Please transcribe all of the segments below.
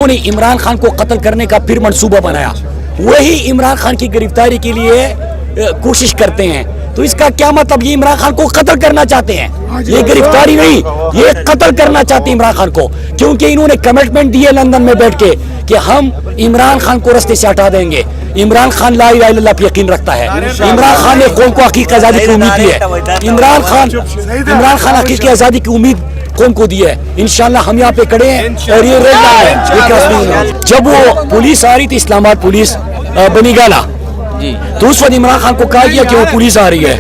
जिन्होंने इमरान खान को कत्ल करने का फिर मंसूबा बनाया, वही इमरान खान की गिरफ्तारी के लिए कोशिश करते हैं। तो इसका क्या मतलब, ये इमरान खान को कत्ल करना चाहते हैं, ये गिरफ्तारी नहीं, ये कत्ल करना चाहते हैं इमरान खान को, क्योंकि इन्होंने कमिटमेंट दी है लंदन में बैठ के कि हम इमरान खान को रास्ते से हटा देंगे। इमरान खान ला इलाहा इल्लल्लाह पे यकीन रखता है, इमरान खान ने कौम को हकीकी आज़ादी की उम्मीद दी है, इमरान खान हकीकी आज़ादी की उम्मीद कौम को दी है। इंशाल्लाह हम यहाँ पे खड़े हैं और ये रेड लाइन है। जब वो पुलिस आ रही थी, इस्लामाबाद पुलिस बनी गाला, तो उस वक्त इमरान खान को कहा गया कि वो पुलिस आ रही है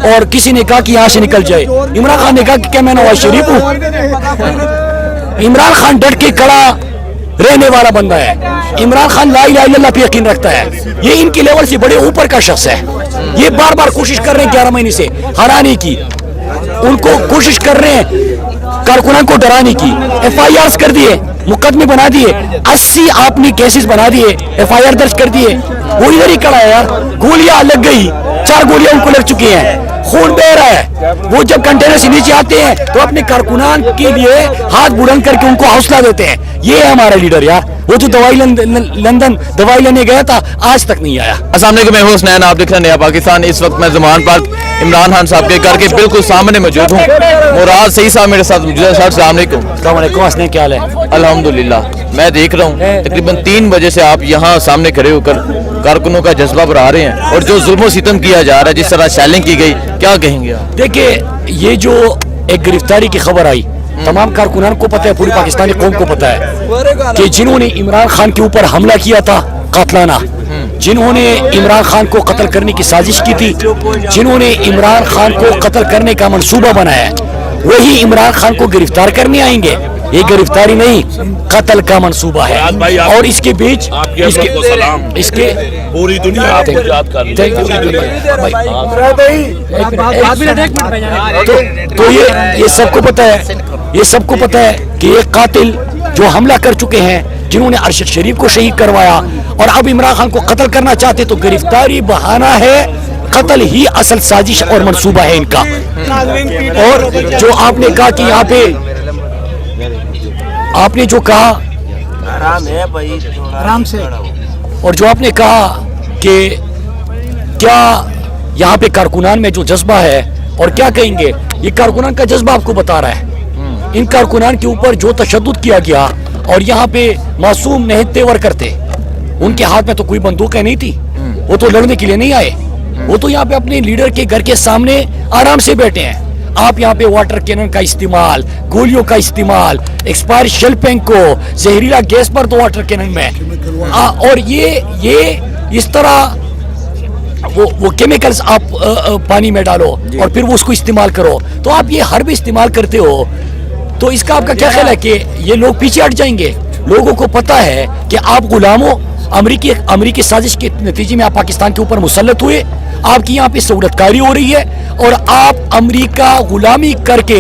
और किसी ने कहा कि यहाँ से निकल जाए। इमरान खान ने कहा कि क्या मैं नवाज शरीफ हूँ? इमरान खान डट के खड़ा रहने वाला बंदा है। इमरान खान ला इलाहा इल्लल्लाह पे यकीन रखता है, ये इनके लेवल से बड़े ऊपर का शख्स है। ये बार बार कोशिश कर रहे हैं 11 महीने से हराने की, उनको कोशिश कर रहे हैं कारकुनान को डराने की। FIRs कर दिए, मुकदमे बना दिए, 80 आपने केसेस बना दिए, FIR दर्ज कर दिए। वो इधर ही खड़ा है यार, गोलियां लग गई, 4 गोलियां उनको लग चुकी हैं, खून बह रहा है। वो जब कंटेनर से नीचे आते हैं तो अपने कारकुनान के लिए हाथ बुलंद करके उनको हौसला देते हैं। ये है हमारा लीडर यार। वो जो लंदन दवाई लेने गया था, आज तक नहीं आया। अस्सलाम वालेकुम, मैं हूं हुसनैन, आप देख रहे हैं नया पाकिस्तान। इस वक्त मैं ज़मान पार्क इमरान खान साहब के घर के बिल्कुल सामने मौजूद हूँ। मुराद सही साहब मेरे साथ मौजूद है। सर अस्सलाम वालेकुम। हंसने क्या हाल है? अल्हम्दुलिल्लाह। मैं देख रहा हूँ तकरीबन 3 बजे से आप यहाँ सामने खड़े होकर कारकुनों का जज्बा बढ़ा रहे हैं और जो जुल्म सितम किया जा रहा है, जिस तरह शैलिंग की गई, क्या कहेंगे आप? देखिए, ये जो एक गिरफ्तारी की खबर आई, तमाम कारकुनान को पता है, पूरी पाकिस्तानी कौम को पता है कि जिन्होंने इमरान खान के ऊपर हमला किया था कातलाना, जिन्होंने इमरान खान को कत्ल करने की साजिश की थी, जिन्होंने इमरान खान को कत्ल करने का मंसूबा बनाया, वही इमरान खान को गिरफ्तार करने आएंगे। ये गिरफ्तारी नहीं, कत्ल का मंसूबा है। और इसके बीच इसके पूरी दुनिया आपको याद कर रही है। तो ये सबको पता है, ये सबको पता है कि ये कातिल जो हमला कर चुके हैं, जिन्होंने अरशद शरीफ को शहीद करवाया और अब इमरान खान को कत्ल करना चाहते, तो गिरफ्तारी बहाना है, कत्ल ही असल साजिश और मंसूबा है इनका। और जो आपने कहा कि यहाँ पे आपने जो कहा आराम से, और जो आपने कहा कि क्या यहाँ पे कारकुनान में जो जज्बा है, और क्या कहेंगे, ये कारकुनान का जज्बा आपको बता रहा है। इन कारकुनान के ऊपर जो तशद्दुद किया गया और यहाँ पे मासूम नहीं तेवर करते, उनके हाथ में तो कोई बंदूकें नहीं थी, वो तो लड़ने के लिए नहीं आए, वो तो यहाँ पे अपने लीडर के घर के सामने आराम से बैठे हैं। आप यहाँ पे वाटर कैनन का इस्तेमाल, गोलियों का इस्तेमाल, एक्सपायर शेल पेंक को जहरीला गैस पर दो वाटर कैनन में, और ये इस तरह वो केमिकल्स आप पानी में डालो और फिर वो उसको इस्तेमाल करो, तो आप ये हर भी इस्तेमाल करते हो। तो इसका आपका क्या ख्याल है कि ये लोग पीछे हट जाएंगे? लोगों को पता है कि आप गुलामों, अमरीकी साजिश के नतीजे में आप पाकिस्तान के ऊपर मुसल्लत हुए, आपकी यहाँ पे सहूलतकारी हो रही है और आप अमेरिका गुलामी करके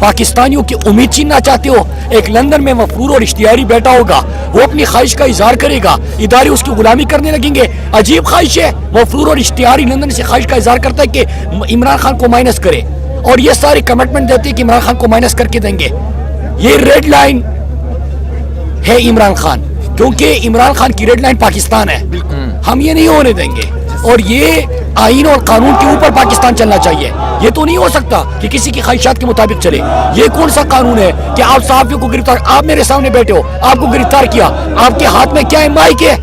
पाकिस्तानियों की उम्मीद छीनना चाहते हो। एक लंदन में मफरूर और इश्तिहारी बैठा होगा, वो अपनी ख्वाहिश का इजहार करेगा, इदारे उसकी गुलामी करने लगेंगे। अजीब ख्वाहिश है, मफरूर और इश्तिहारी लंदन से ख्वाहिश का इजहार करता है कि इमरान खान को माइनस करे, और ये सारे कमिटमेंट देते हैं कि इमरान खान को माइनस करके देंगे। ये रेड लाइन है इमरान खान, क्योंकि इमरान खान की रेड लाइन पाकिस्तान है, हम ये नहीं होने देंगे। और ये आईन और कानून के ऊपर पाकिस्तान चलना चाहिए। ये तो नहीं हो सकता कि किसी की ख्वाहिशात के मुताबिक चले। ये कौन सा कानून है कि आप सहाफियों को गिरफ्तार, आप मेरे सामने बैठे हो, आपको गिरफ्तार किया, आपके हाथ में क्या है, माइक है,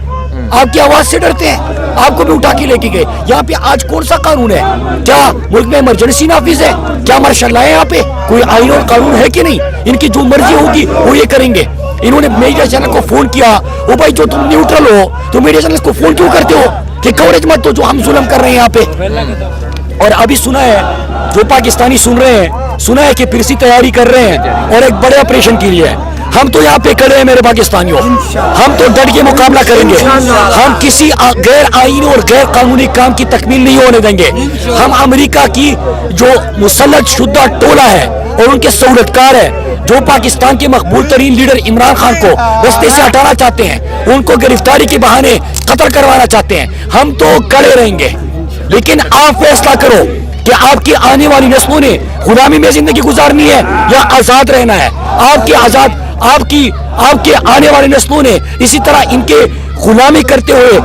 आपकी आवाज से डरते हैं, आपको भी उठा के लेके गए। यहाँ पे आज कौन सा कानून है? क्या मुल्क में इमरजेंसी नाफिज है? क्या मार्शल लॉ है? यहाँ पे कोई आईन और कानून है कि नहीं? इनकी जो मर्जी होगी वो ये करेंगे। इन्होंने मीडिया चैनल को फोन किया, ओ भाई जो तुम न्यूट्रल हो तो मीडिया चैनल को फोन क्यों करते हो कि कवरेज मत दो जो हम जुल्म कर रहे हैं यहाँ पे। और अभी सुना है, जो पाकिस्तानी सुन रहे हैं, सुना है कि फिर से तैयारी कर रहे हैं और एक बड़े ऑपरेशन के लिए। हम तो यहाँ पे खड़े हैं मेरे पाकिस्तानियों, हम तो डट के मुकाबला करेंगे। हम किसी गैर आईनी और गैर कानूनी काम की तकमील नहीं होने देंगे। हम अमेरिका की जो मुसल्लत शुदा टोला है और उनके सहूलतकार है, जो पाकिस्तान के मकबूल तरीन लीडर इमरान खान को रास्ते से हटाना चाहते हैं, उनको गिरफ्तारी के बहाने कत्ल करवाना चाहते हैं, हम तो खड़े रहेंगे। लेकिन आप फैसला करो कि आपकी आने वाली नस्लों ने गुलामी में जिंदगी गुजारनी है या आजाद रहना है। आपकी आपके आने वाले नस्लों ने इसी तरह इनके गुलामी करते हुए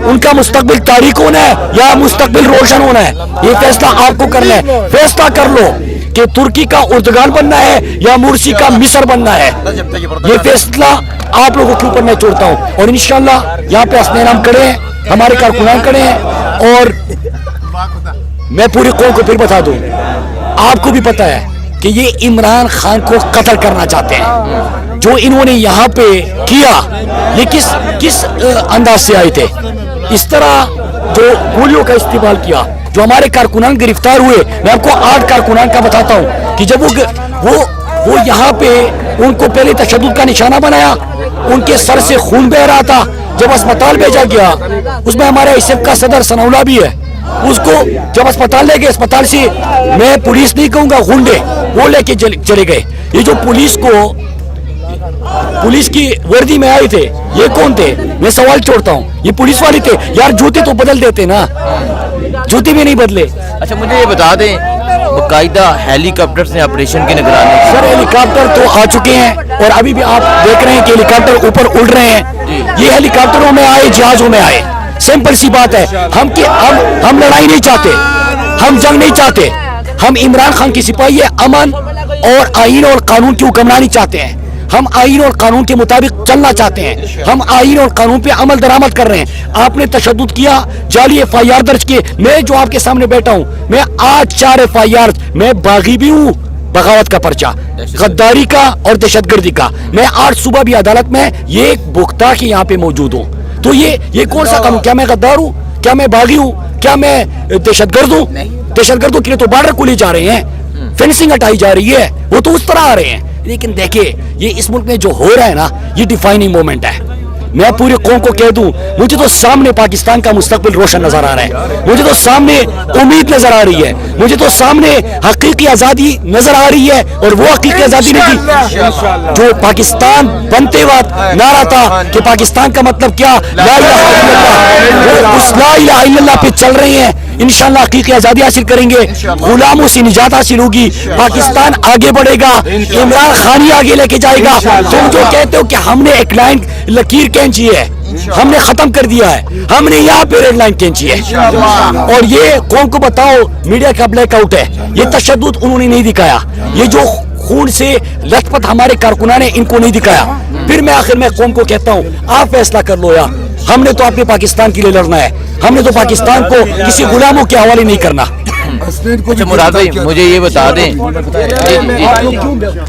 उनका मुस्तकबिल तारीक होना है या मुस्तकबिल रोशन होना है, ये फैसला आपको करना है। फैसला कर लो कि तुर्की का उर्दगान बनना है या मुर्सी का मिस्र बनना है, ये फैसला आप लोगों के ऊपर मैं छोड़ता हूँ। और इंशाल्लाह यहाँ पे हस्नैन हम खड़े हैं, हमारे कारकुनान खड़े हैं, और मैं पूरी कौम को फिर बता दूं, आपको भी पता है कि ये इमरान खान को कत्ल करना चाहते हैं। जो इन्होंने यहाँ पे किया, ये किस अंदाज से आए थे, इस तरह जो गोलियों का इस्तेमाल किया, जो हमारे कारकुनान गिरफ्तार हुए। मैं आपको 8 कारकुनान का बताता हूँ कि जब वो यहाँ पे उनको पहले तशद्दुद का निशाना बनाया, उनके सर से खून बह रहा था, जब अस्पताल भेजा गया, उसमें हमारे ISF का सदर सनाउल्लाह भी है, उसको जब अस्पताल ले गए, अस्पताल से मैं पुलिस नहीं कहूँगा, गुंडे वो लेके चले गए। ये जो पुलिस की वर्दी में आए थे, ये कौन थे? मैं सवाल छोड़ता हूँ, ये पुलिस वाले थे यार, जूते तो बदल देते ना, जूते भी नहीं बदले। अच्छा मुझे ये बता दें, बाकायदा हेलीकॉप्टर से ऑपरेशन की निगरानी? सर हेलीकॉप्टर तो आ चुके हैं और अभी भी आप देख रहे हैं कि हेलीकॉप्टर ऊपर उड़ रहे हैं। ये हेलीकॉप्टरों में आए, जहाजों में आए, सिंपल सी बात है। हम लड़ाई नहीं चाहते, हम जंग नहीं चाहते, हम इमरान खान की सिपाही है, अमन और आईन और कानून की हुक्मरानी चाहते हैं। हम आईन और कानून के मुताबिक चलना चाहते हैं, हम आईन और कानून पे अमल दरामद कर रहे हैं। आपने तशद्दुद किया, जाली FIR दर्ज किए, मैं जो आपके सामने बैठा हूँ, मैं आज 4 FIR, मैं बागी भी हूँ, बगावत का पर्चा, गद्दारी का और दहशतगर्दी का। मैं आज सुबह भी अदालत में ये भुगता के यहाँ पे मौजूद हूँ। तो ये कौन सा कानून? क्या मैं गद्दार हूँ? क्या मैं बागी हूँ? क्या मैं दहशतगर्द हूँ? दहशतगर्दों के लिए तो बॉर्डर खोले जा रहे हैं, फेंसिंग हटाई जा रही है, वो तो उस तरह आ रहे हैं। लेकिन देखिए, ये इस मुल्क में जो हो रहा है ना, ये डिफाइनिंग मोमेंट है। मैं पूरी कौम को कह दूं, मुझे तो सामने पाकिस्तान का मुस्तकबिल रोशन नजर आ रहा है, मुझे तो सामने उम्मीद नजर आ रही है, मुझे तो सामने हकीकी आजादी नजर आ रही है। और वो हकीकी आजादी नहीं थी जो पाकिस्तान बनते वक्त नारा था कि पाकिस्तान का मतलब क्या, ला इलाहा इल्लल्लाह, उस ला इलाहा इल्लल्लाह पे चल रहे हैं। इंशाअल्लाह हकीकी आजादी हासिल करेंगे, गुलामों से निजात हासिल होगी, पाकिस्तान आगे बढ़ेगा, इमरान खान ही आगे लेके जाएगा। तुम जो कहते हो कि हमने एक लाइन लकीर खींची है, हमने खत्म कर दिया है, हमने यहाँ पे रेड लाइन खींची है। और ये कौन को बताओ, मीडिया का ब्लैकआउट है, ये तशद्दुद उन्होंने नहीं दिखाया, ये जो खून से लथपथ हमारे कारकुनान ने इनको नहीं दिखाया। फिर मैं आखिर में कौम को कहता हूँ, आप फैसला कर लो यार, हमने तो अपने पाकिस्तान के लिए लड़ना है, हमने तो पाकिस्तान को किसी गुलामों के हवाले नहीं करना। अच्छा मुराद भाई मुझे ये बता दें,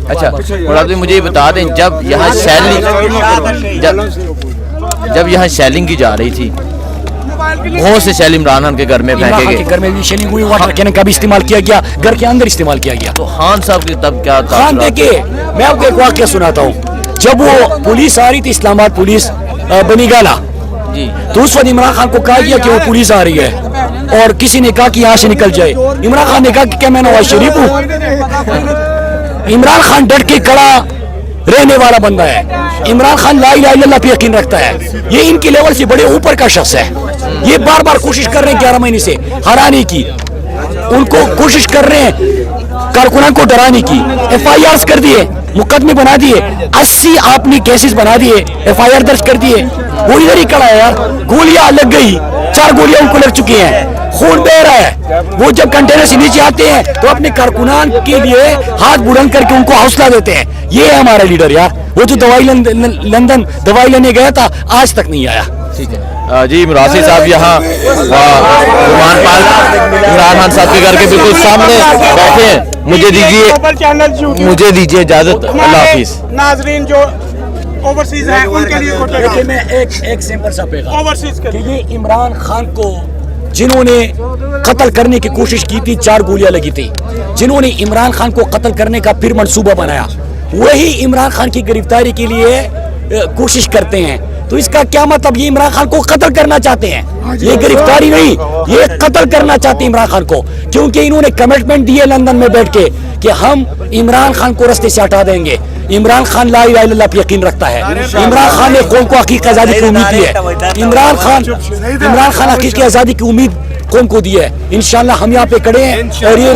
अच्छा मुराद भाई मुझे ये बता दें, जब यहाँ शेलिंग की जा रही थी, बहुत से शेल इमरान खान के घर में फेंके गए, घर में भी शेलिंग हुई, वाटर कैनन का भी इस्तेमाल किया गया, घर के अंदर इस्तेमाल किया गया। तो खान साहब की तब क्या था? खान देखिए, मैं आपको एक वाकया सुनाता हूँ। जब वो पुलिस आ रही थी, इस्लामाबाद पुलिस बनीगाला, तो उस वक्त इमरान खान को कहा गया कि वो पुलिस आ रही है, और किसी ने कहा कि यहाँ से निकल जाए। इमरान खान ने कहा कि क्या मैं नवाज शरीफ हूँ? इमरान खान डट के खड़ा रहने वाला बंदा है। इमरान खान ला इलाहा इल्लल्लाह पे यकीन रखता है, ये इनके लेवल से बड़े ऊपर का शख्स है। ये बार बार कोशिश कर रहे हैं 11 महीने से हराने की, उनको कोशिश कर रहे हैं कारकुनान को डराने की। FIR कर दिए, मुकदमे बना दिए, 80 आपने केसेस बना दिए, FIR दर्ज कर दिए। वो इधर ही खड़ा है यार, गोलियां लग गई, 4 गोलियां उनको लग चुकी हैं, खून बह रहा है। वो जब कंटेनर से नीचे आते हैं तो अपने कारकुनान के लिए हाथ बुलंद करके उनको हौसला देते हैं। ये है हमारा लीडर यार। वो जो लंदन दवाई लेने गया था, आज तक नहीं आया। ठीक है जी, मुरासी साहब यहाँ इमरान खान साहब के घर के बिल्कुल सामने बैठे हैं। मुझे दीजिए इजाजत, अल्लाह हाफिज। नाजरीन जो ओवरसीज हैं उनके लिए देखिए, मैं एक सिंपल सा पैगाम ओवरसीज के ये इमरान खान को जिन्होंने कत्ल करने की कोशिश की थी, 4 गोलियां लगी थी, जिन्होंने इमरान खान को कत्ल करने का फिर मंसूबा बनाया, वही इमरान खान की गिरफ्तारी के लिए कोशिश करते हैं। तो इसका क्या मतलब? ये इमरान खान को कत्ल करना चाहते हैं, ये गिरफ्तारी नहीं, ये कत्ल करना चाहते हैं इमरान खान को, क्योंकि इन्होंने कमिटमेंट दी है लंदन में बैठ के कि हम इमरान खान को रास्ते से हटा देंगे। इमरान खान ला इलाहा इल्लल्लाह पे यकीन रखता है, इमरान खान ने कौम को हकीकी आजादी की उम्मीद दी है, इमरान खान हकीकी आजादी की उम्मीद कौम को दी है। इंशाल्लाह हम यहाँ पे खड़े हैं और ये